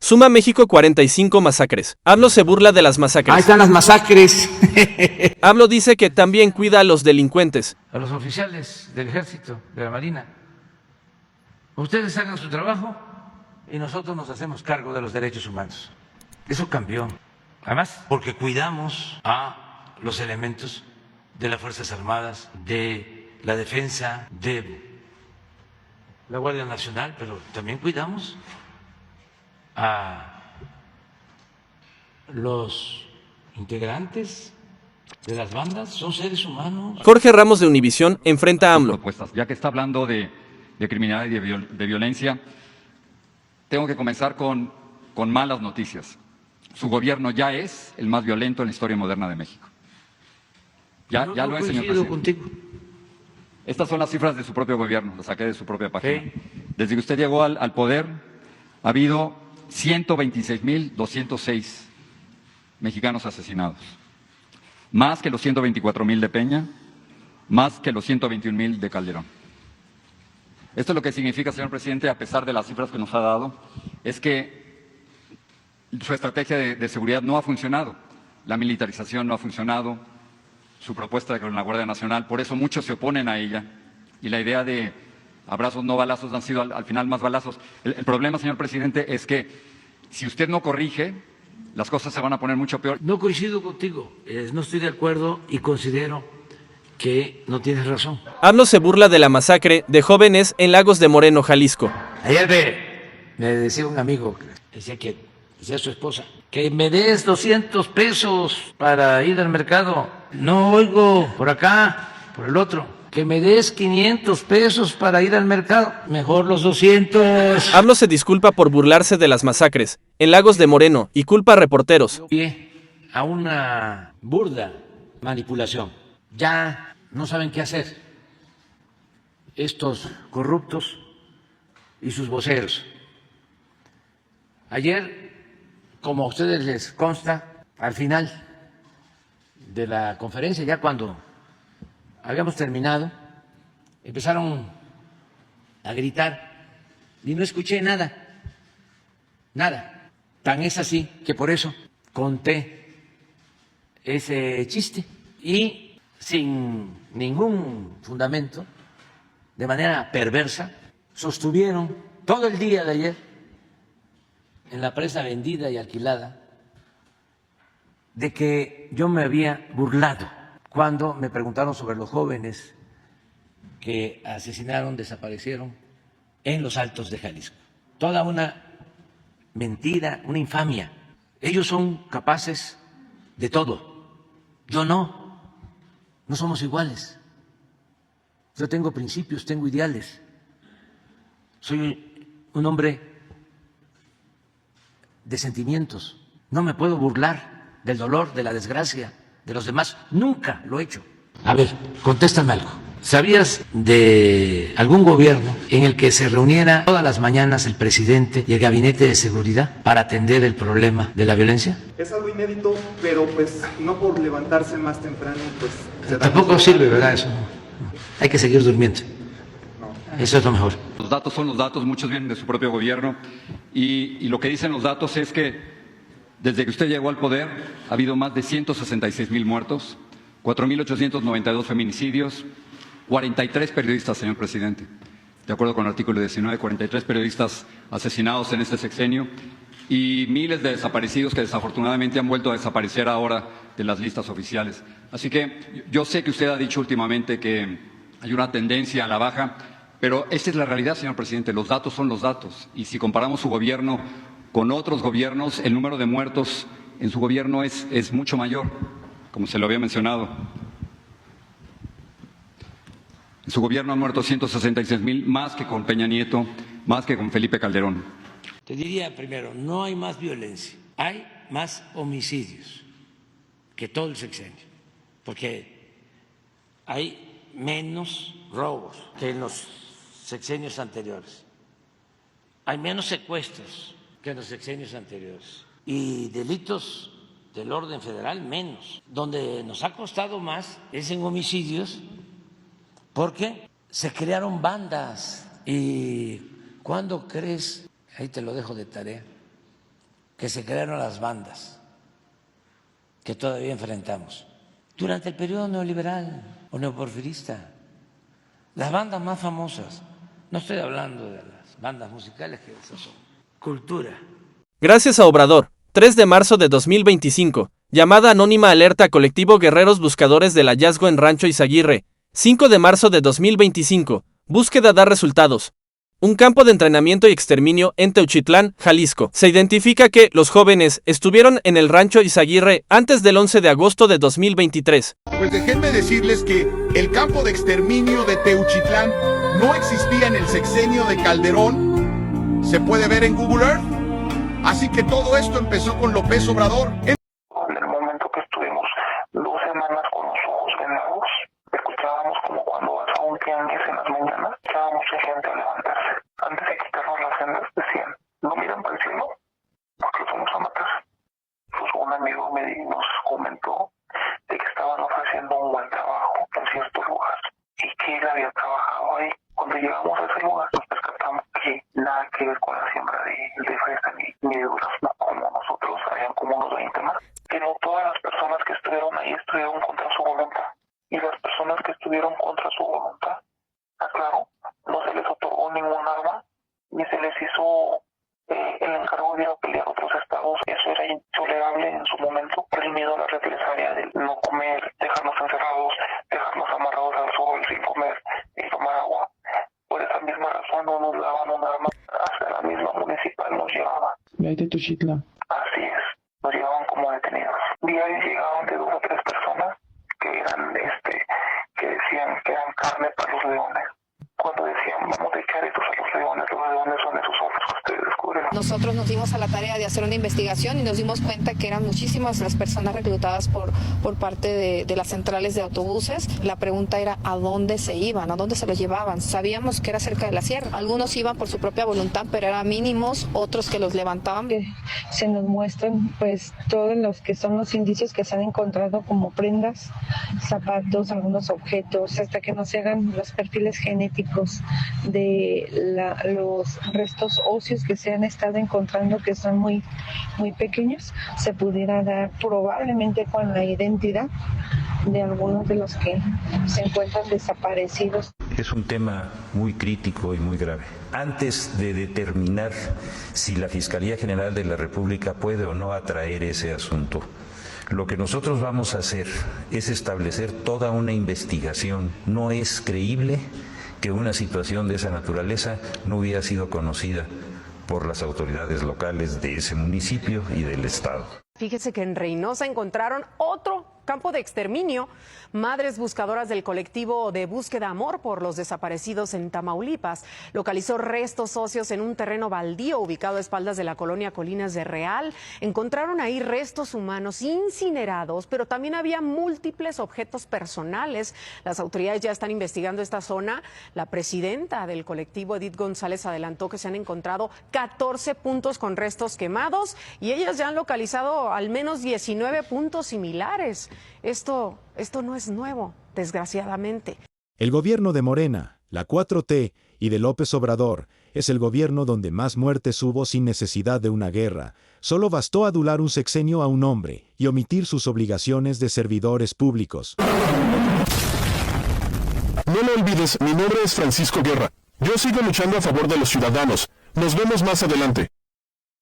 Suma México 45 masacres. AMLO se burla de las masacres. Ahí están las masacres. AMLO dice que también cuida a los delincuentes. A los oficiales del Ejército, de la Marina. Ustedes hagan su trabajo y nosotros nos hacemos cargo de los derechos humanos. Eso cambió. Además, porque cuidamos a los elementos de las Fuerzas Armadas, de la defensa, de la Guardia Nacional, pero también cuidamos a los integrantes de las bandas, son seres humanos. Jorge Ramos de Univisión enfrenta a AMLO. Ya que está hablando de criminalidad y de violencia, tengo que comenzar con malas noticias. Su gobierno ya es el más violento en la historia moderna de México. Ya lo es, señor presidente. Contigo. Estas son las cifras de su propio gobierno, las saqué de su propia página. Desde que usted llegó al poder, ha habido 126.206 mexicanos asesinados. Más que los 124.000 de Peña, más que los 121.000 de Calderón. Esto es lo que significa, señor presidente, a pesar de las cifras que nos ha dado, es que su estrategia de seguridad no ha funcionado. La militarización no ha funcionado, su propuesta con la Guardia Nacional, por eso muchos se oponen a ella. Y la idea de abrazos no balazos han sido al final más balazos. El problema, señor presidente, es que si usted no corrige, las cosas se van a poner mucho peor. No coincido contigo, no estoy de acuerdo y considero que no tienes razón. AMLO se burla de la masacre de jóvenes en Lagos de Moreno, Jalisco. Ayer me decía un amigo, decía su esposa, que me des 200 pesos para ir al mercado. No oigo por acá, por el otro. Que me des 500 pesos para ir al mercado. Mejor los 200. AMLO se disculpa por burlarse de las masacres en Lagos de Moreno y culpa a reporteros. A una burda manipulación. Ya no saben qué hacer estos corruptos y sus voceros. Ayer, como a ustedes les consta, al final de la conferencia, ya cuando habíamos terminado, empezaron a gritar y no escuché nada, nada. Tan es así que por eso conté ese chiste y sin ningún fundamento, de manera perversa, sostuvieron todo el día de ayer en la prensa vendida y alquilada de que yo me había burlado cuando me preguntaron sobre los jóvenes que asesinaron, desaparecieron en los Altos de Jalisco. Toda una mentira, una infamia. Ellos son capaces de todo. Yo no. No somos iguales. Yo tengo principios, tengo ideales. Soy un hombre de sentimientos. No me puedo burlar del dolor, de la desgracia de los demás. Nunca lo he hecho. A ver, contéstame algo. ¿Sabías de algún gobierno en el que se reuniera todas las mañanas el presidente y el gabinete de seguridad para atender el problema de la violencia? Es algo inédito, pero pues no por levantarse más temprano, pues... Tampoco sirve, ¿verdad? Eso. Hay que seguir durmiendo. Eso es lo mejor. Los datos son los datos, muchos vienen de su propio gobierno y lo que dicen los datos es que desde que usted llegó al poder ha habido más de 166,000 muertos, 4,892 feminicidios, 43 periodistas, señor presidente. De acuerdo con el artículo 19, 43 periodistas asesinados en este sexenio y miles de desaparecidos que desafortunadamente han vuelto a desaparecer ahora de las listas oficiales. Así que yo sé que usted ha dicho últimamente que hay una tendencia a la baja, pero esta es la realidad, señor presidente. Los datos son los datos y si comparamos su gobierno con otros gobiernos, el número de muertos en su gobierno es mucho mayor, como se lo había mencionado. En su gobierno han muerto 166,000, más que con Peña Nieto, más que con Felipe Calderón. Te diría primero, no hay más violencia, hay más homicidios que todo el sexenio, porque hay menos robos que en los sexenios anteriores, hay menos secuestros que en los sexenios anteriores y delitos del orden federal menos. Donde nos ha costado más es en homicidios, porque se crearon bandas. ¿Y cuándo crees? Ahí te lo dejo de tarea. que se crearon las bandas que todavía enfrentamos durante el periodo neoliberal o neoporfirista. Las bandas más famosas, no estoy hablando de las bandas musicales, que esas son cultura. Gracias a Obrador, 3 de marzo de 2025, llamada anónima alerta colectivo Guerreros Buscadores del hallazgo en Rancho Izaguirre, 5 de marzo de 2025, búsqueda da resultados. Un campo de entrenamiento y exterminio en Teuchitlán, Jalisco. Se identifica que los jóvenes estuvieron en el Rancho Izaguirre antes del 11 de agosto de 2023. Pues déjenme decirles que el campo de exterminio de Teuchitlán no existía en el sexenio de Calderón. Se puede ver en Google Earth. Así que todo esto empezó con López Obrador. En el momento que estuvimos 2 semanas con los ojos vendados, escuchábamos como cuando vas a un tianguis en las mañanas, escuchaba mucha gente a levantarse. Antes de quitarnos las sendas decían, no miran para el cielo, porque los vamos a matar. Pues un amigo nos comentó de que estaban ofreciendo un buen trabajo en cierto lugar y que él había trabajado ahí. Cuando llegamos a ese lugar nos percatamos que nada que ver con la siembra de fresa ni de durazno, como nosotros, habían como unos 20 más. Que no todas las personas que estuvieron ahí estuvieron contra su voluntad. Y las personas que estuvieron contra su voluntad, aclaro, no se les otorgó ningún arma, ni se les hizo el encargo de ir a pelear a otros estados. Eso era intolerable en su momento, por el miedo a la represalia de no comer, dejarnos encerrados, dejarnos amarrados al sol sin comer y tomar agua. Por esa misma razón no nos daban un arma, hasta la misma municipal nos llevaba. De Teuchitlán. Así es, nos llevaban como detenidos. Diarios llegaban de 2 o 3 personas que eran que decían que eran carne para los leones. Cuando decían vamos a echar estos a los leones son esos ojos que ustedes descubren. Nosotros nos dimos a la tarea de hacer una investigación y nos dimos cuenta que eran muchísimas las personas reclutadas por parte de las centrales de autobuses. La pregunta era ¿a dónde se iban? ¿A dónde se los llevaban? Sabíamos que era cerca de la sierra. Algunos iban por su propia voluntad, pero eran mínimos, otros que los levantaban. Se nos muestran pues todos los que son los indicios que se han encontrado como prendas, zapatos, algunos objetos, hasta que nos hagan los perfiles genéticos de los restos óseos que se han estado encontrando, que son muy, muy pequeños, se pudiera dar probablemente con la identidad de algunos de los que se encuentran desaparecidos. Es un tema muy crítico y muy grave. Antes de determinar si la Fiscalía General de la República puede o no atraer ese asunto, lo que nosotros vamos a hacer es establecer toda una investigación. No es creíble que una situación de esa naturaleza no hubiera sido conocida por las autoridades locales de ese municipio y del estado. Fíjese que en Reynosa encontraron otro campo de exterminio. Madres buscadoras del colectivo de búsqueda Amor por los desaparecidos en Tamaulipas localizó restos óseos en un terreno baldío ubicado a espaldas de la colonia Colinas de Real. Encontraron ahí restos humanos incinerados, pero también había múltiples objetos personales. Las autoridades ya están investigando esta zona. La presidenta del colectivo, Edith González, adelantó que se han encontrado 14 puntos con restos quemados y ellas ya han localizado al menos 19 puntos similares. Esto no es nuevo, desgraciadamente. El gobierno de Morena, la 4T y de López Obrador es el gobierno donde más muertes hubo sin necesidad de una guerra. Solo bastó adular un sexenio a un hombre y omitir sus obligaciones de servidores públicos. No lo olvides, mi nombre es Francisco Guerra. Yo sigo luchando a favor de los ciudadanos. Nos vemos más adelante.